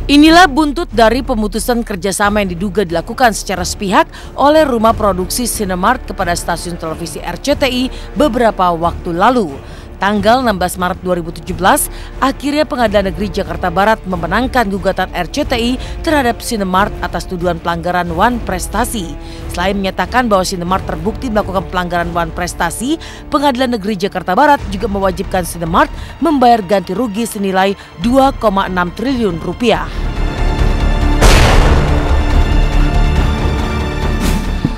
Inilah buntut dari pemutusan kerjasama yang diduga dilakukan secara sepihak oleh rumah produksi Sinemart kepada stasiun televisi RCTI beberapa waktu lalu. Tanggal 16 Maret 2017, akhirnya Pengadilan Negeri Jakarta Barat memenangkan gugatan RCTI terhadap Sinemart atas tuduhan pelanggaran wan prestasi. Selain menyatakan bahwa Sinemart terbukti melakukan pelanggaran wan prestasi, Pengadilan Negeri Jakarta Barat juga mewajibkan Sinemart membayar ganti rugi senilai 2,6 triliun rupiah.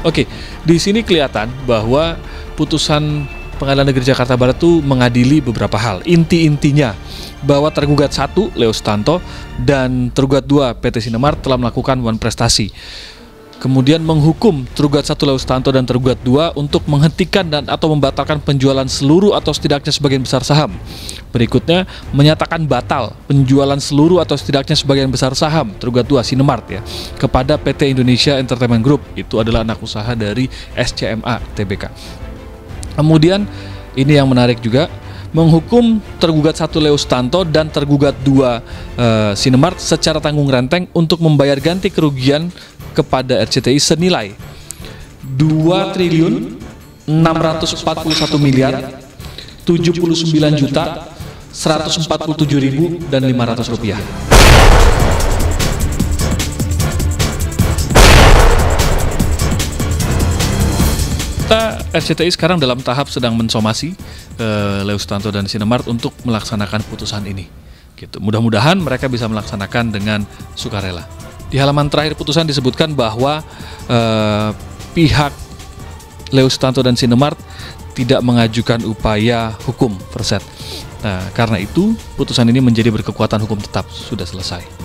Oke, di sini kelihatan bahwa putusan Pengadilan Negeri Jakarta Barat itu mengadili beberapa hal. Inti-intinya bahwa tergugat 1 Leo Sutanto dan tergugat 2 PT Sinemart telah melakukan wan prestasi. Kemudian menghukum tergugat 1 Leo Sutanto dan tergugat 2 untuk menghentikan dan atau membatalkan penjualan seluruh atau setidaknya sebagian besar saham. Berikutnya menyatakan batal penjualan seluruh atau setidaknya sebagian besar saham tergugat 2 Sinemart ya kepada PT Indonesia Entertainment Group. Itu adalah anak usaha dari SCMA Tbk. Kemudian ini yang menarik juga, menghukum tergugat 1 Leo Sutanto dan tergugat 2 Sinemart secara tanggung renteng untuk membayar ganti kerugian kepada RCTI senilai 2 triliun 641 miliar 79 juta 147.500 rupiah. RCTI sekarang dalam tahap sedang mensomasi Leo Sutanto dan Sinemart untuk melaksanakan putusan ini. Gitu. Mudah-mudahan mereka bisa melaksanakan dengan sukarela. Di halaman terakhir putusan disebutkan bahwa pihak Leo Sutanto dan Sinemart tidak mengajukan upaya hukum verset. Nah, karena itu putusan ini menjadi berkekuatan hukum tetap, sudah selesai.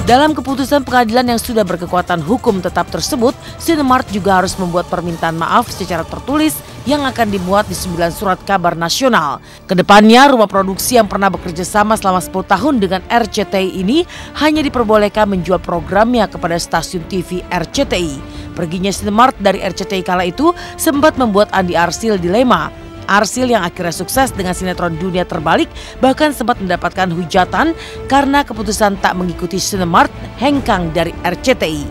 Dalam keputusan pengadilan yang sudah berkekuatan hukum tetap tersebut, Sinemart juga harus membuat permintaan maaf secara tertulis yang akan dimuat di 9 surat kabar nasional. Kedepannya, rumah produksi yang pernah bekerja sama selama 10 tahun dengan RCTI ini hanya diperbolehkan menjual programnya kepada stasiun TV RCTI. Perginya Sinemart dari RCTI kala itu sempat membuat Andi Arsyil dilema. Arsyil yang akhirnya sukses dengan sinetron Dunia Terbalik bahkan sempat mendapatkan hujatan karena keputusan tak mengikuti Sinemart hengkang dari RCTI.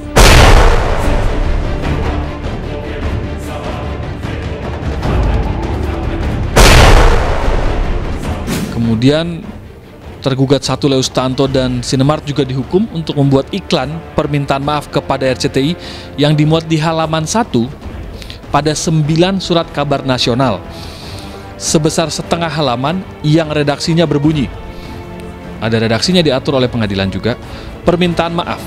Kemudian tergugat 1 Leo Sutanto dan Sinemart juga dihukum untuk membuat iklan permintaan maaf kepada RCTI yang dimuat di halaman 1 pada 9 surat kabar nasional sebesar setengah halaman yang redaksinya berbunyi. Ada redaksinya diatur oleh pengadilan juga. Permintaan maaf.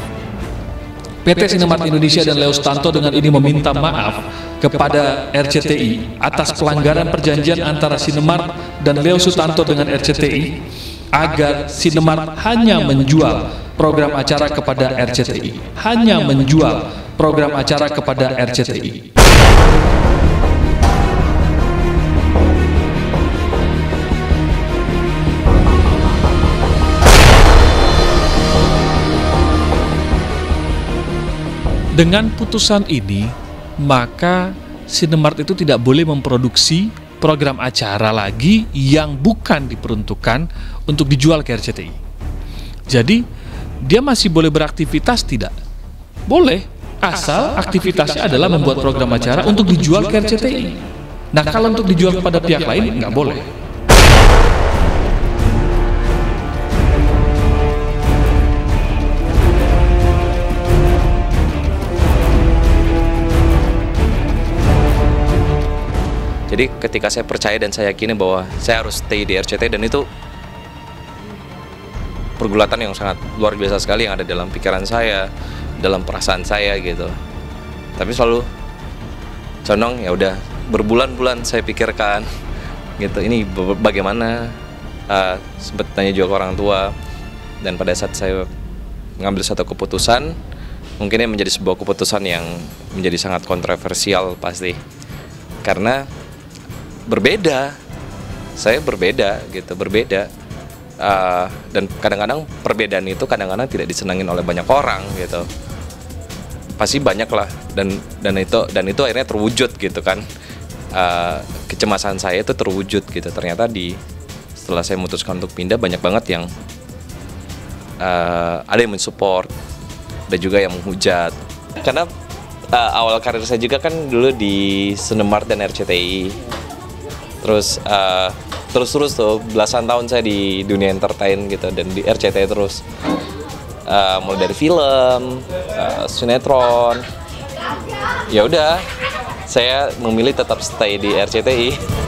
PT Sinemart Indonesia dan Leo Sutanto dengan ini meminta maaf kepada RCTI atas pelanggaran perjanjian antara Sinemart dan Leo Sutanto dengan RCTI agar Sinemart hanya menjual program acara kepada RCTI. Hanya menjual program acara kepada RCTI. Dengan putusan ini, maka Sinemart itu tidak boleh memproduksi program acara lagi yang bukan diperuntukkan untuk dijual ke RCTI. Jadi, dia masih boleh beraktivitas tidak? Boleh, asal aktivitasnya adalah membuat program acara untuk dijual ke RCTI. Nah, kalau untuk dijual kepada pihak lain, nggak boleh. Jadi ketika saya percaya dan saya yakini bahwa saya harus stay di RCTI, dan itu pergulatan yang sangat luar biasa sekali yang ada dalam pikiran saya, dalam perasaan saya gitu. Tapi selalu condong ya udah berbulan-bulan saya pikirkan gitu, ini bagaimana, sempat tanya juga ke orang tua, dan pada saat saya mengambil satu keputusan, mungkin ini menjadi sebuah keputusan yang menjadi sangat kontroversial pasti, karena berbeda, saya berbeda gitu, berbeda, dan kadang-kadang perbedaan itu kadang-kadang tidak disenangin oleh banyak orang gitu, pasti banyak lah, dan itu akhirnya terwujud gitu kan, kecemasan saya itu terwujud gitu, ternyata setelah saya memutuskan untuk pindah, banyak banget yang ada yang mensupport, ada juga yang menghujat. Karena awal karir saya juga kan dulu di Cinemark dan RCTI. Terus tuh belasan tahun saya di dunia entertain gitu, dan di RCTI terus. Mulai dari film, sinetron. Ya udah, saya memilih tetap stay di RCTI.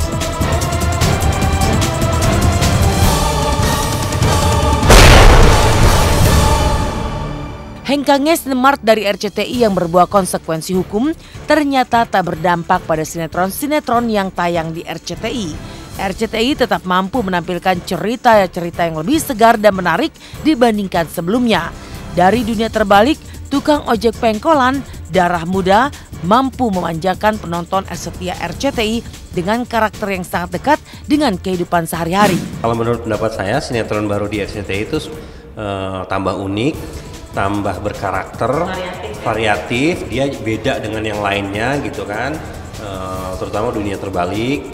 Hengkangnya Cinemark dari RCTI yang berbuah konsekuensi hukum ternyata tak berdampak pada sinetron-sinetron yang tayang di RCTI. RCTI tetap mampu menampilkan cerita-cerita yang lebih segar dan menarik dibandingkan sebelumnya. Dari dunia terbalik, tukang ojek pengkolan, darah muda mampu memanjakan penonton setia RCTI dengan karakter yang sangat dekat dengan kehidupan sehari-hari. Kalau menurut pendapat saya, sinetron baru di RCTI itu tambah unik, tambah berkarakter, variatif, dia beda dengan yang lainnya gitu kan, terutama dunia terbalik,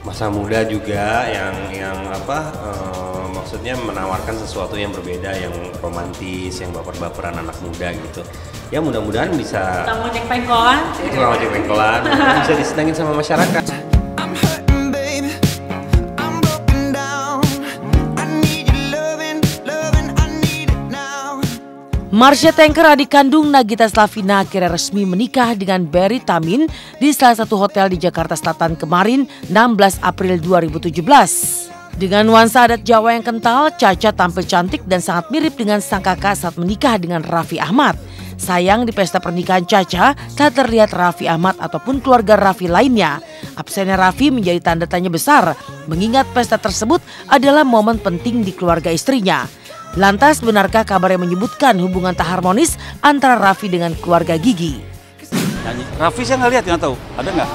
masa muda juga yang maksudnya menawarkan sesuatu yang berbeda, yang romantis, yang baper-baperan anak muda gitu. Ya mudah-mudahan bisa. Tukang ojek pengkolan. Tukang ojek pengkolan bisa disenangin sama masyarakat. Marsha Tanker, adik kandung Nagita Slavina, akhirnya resmi menikah dengan Barry Tamin di salah satu hotel di Jakarta Selatan kemarin 16 April 2017. Dengan nuansa adat Jawa yang kental, Caca tampil cantik dan sangat mirip dengan sang kakak saat menikah dengan Raffi Ahmad. Sayang di pesta pernikahan Caca tak terlihat Raffi Ahmad ataupun keluarga Raffi lainnya. Absennya Raffi menjadi tanda tanya besar, mengingat pesta tersebut adalah momen penting di keluarga istrinya. Lantas benarkah kabar yang menyebutkan hubungan tak harmonis antara Raffi dengan keluarga Gigi? Raffi saya nggak lihat, nggak tahu. Ada nggak?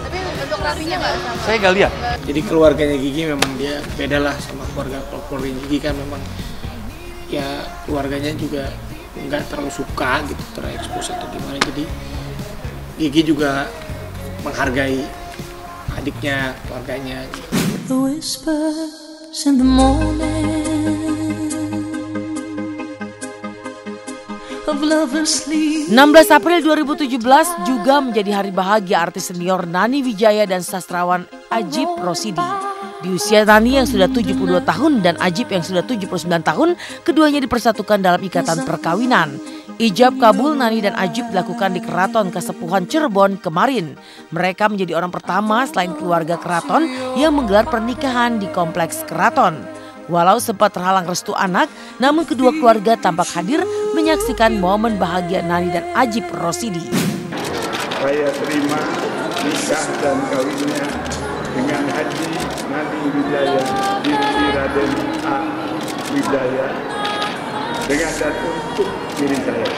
Tapi untuk Raffinya nggak sama. Saya nggak lihat. Jadi keluarganya Gigi memang dia beda lah sama keluarga Gigi kan, memang ya keluarganya juga nggak terlalu suka gitu terekspos atau gimana. Jadi Gigi juga menghargai adiknya, keluarganya. The whispers in the morning. 16 April 2017 juga menjadi hari bahagia artis senior Nani Wijaya dan sastrawan Ajib Rosidi. Di usia Nani yang sudah 72 tahun dan Ajib yang sudah 79 tahun, keduanya dipersatukan dalam ikatan perkawinan. Ijab kabul Nani dan Ajib dilakukan di Keraton Kasepuhan Cirebon kemarin. Mereka menjadi orang pertama selain keluarga keraton yang menggelar pernikahan di kompleks keraton. Walau sempat terhalang restu anak, namun kedua keluarga tampak hadir menyaksikan momen bahagia Nani dan Ajib Rosidi. Saya terima nikah dan kawinnya dengan Haji Nani Wijaya binti Raden A. Wijaya dengan dan untuk diri saya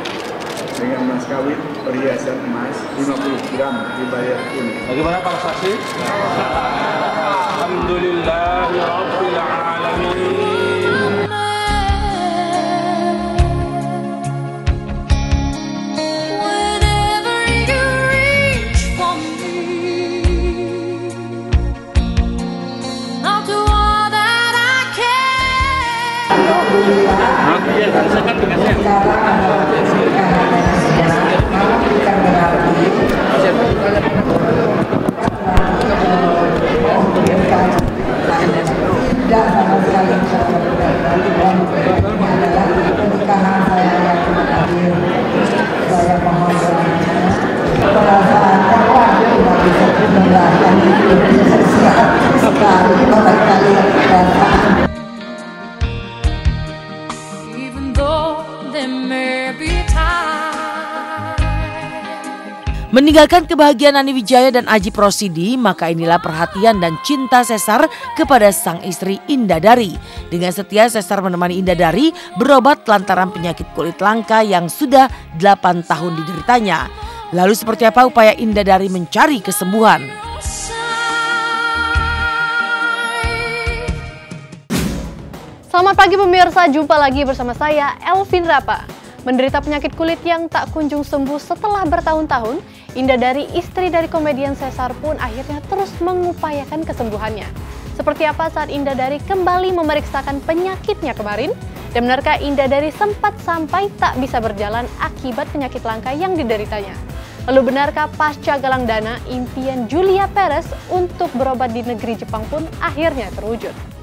dengan mas kawin perhiasan emas 50 gram dibayar tunai. Bagaimana para saksi? Alhamdulillahirabbil alamin. Tidak sama sekali pernikahan saya yang terakhir. Saya mohon perasaan kawan tidak bisa menjelaskan itu sekali barangkali datang. Meninggalkan kebahagiaan Nani Wijaya dan Ajib Rosidi, maka inilah perhatian dan cinta Sesar kepada sang istri Indah Dari. Dengan setia Sesar menemani Indah Dari berobat lantaran penyakit kulit langka yang sudah 8 tahun dideritanya. Lalu seperti apa upaya Indah Dari mencari kesembuhan? Selamat pagi pemirsa, jumpa lagi bersama saya Elvin Rapa. Menderita penyakit kulit yang tak kunjung sembuh setelah bertahun-tahun, Indah Dari, istri dari komedian Sesar pun akhirnya terus mengupayakan kesembuhannya. Seperti apa saat Indah Dari kembali memeriksakan penyakitnya kemarin? Dan benarkah Indah Dari sempat sampai tak bisa berjalan akibat penyakit langka yang dideritanya? Lalu benarkah pasca galang dana impian Julia Perez untuk berobat di negeri Jepang pun akhirnya terwujud?